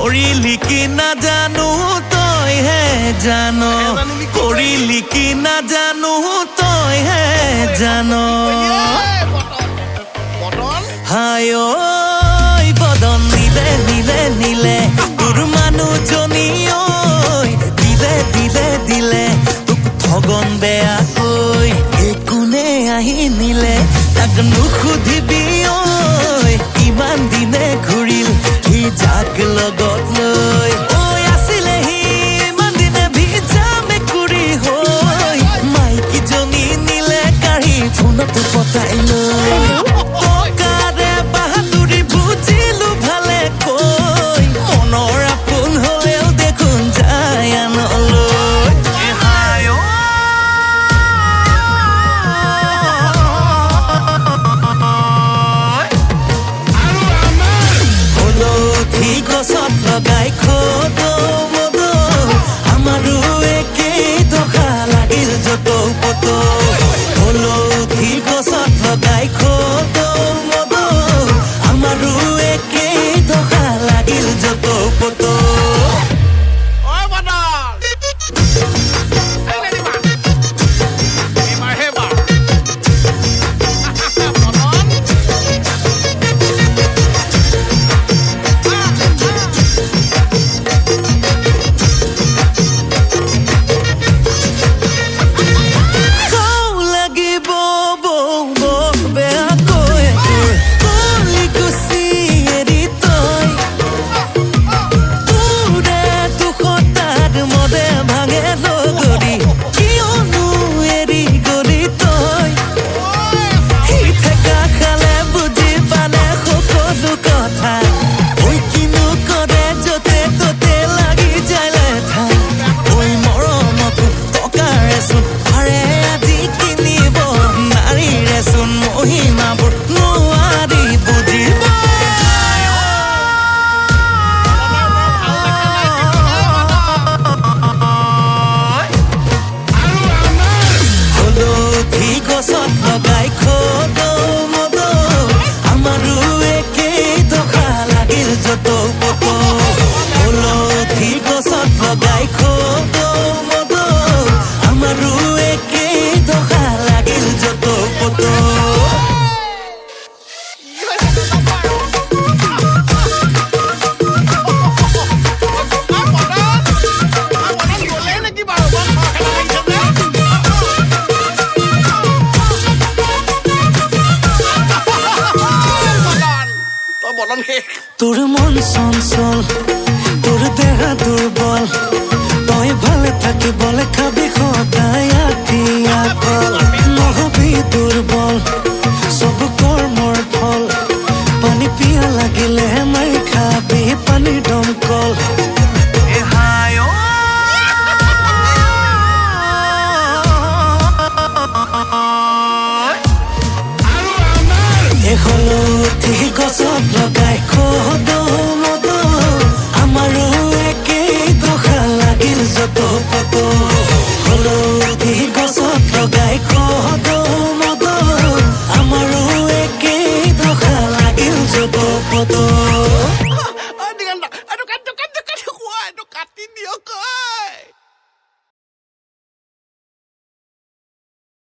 কৰিলি কি নাজানো তইহে জান কৰিলি কি নাজানো তইহে জান হায় ঐ বদন নীলে নীলে নীলে তোৰ মানুহজনী ঐ দিলে দিলে দিলে তোক ঠগন বেয়াকৈ কোনে আহি নিলে তাক নুসুধিবি ঐ ইমান দিনে ঘূৰিল সি যাক লগত লৈ ঐ আছিলে সি ইমান দিনে ভিজা মেকুৰী হৈ মাইকীজনী নিলে কাঢ়ি ফোনতো পতাই লৈ টকাৰে বাহাদুৰি বুজিলো ভালে কৈ মনৰ আপোন হলেও দেখোন যায় আনলৈ গছত লগাই খোদো মদো আমাৰো একেই দশা লাগিল যত পতো হলো উঠি গছত লগাই খোদো মদো আমাৰো একেই দশা লাগিল যত পতো তোর মন চঞ্চল তোর দেহা দুর্বল তই ভালে থাকি বলে খাবি সদায় আতি আকল নহবি দুর্বল সব কর্মর ফল পানী পিয়া লাগিলে মাই খাবি পানী দমকল হলো উঠি গছত লগাই খোদো মদো আমাৰো একেই দশা লাগিল যত পতো হলো উঠি গছত লগাই খোদো মদো আমাৰো একেই দশা লাগিল যত পতো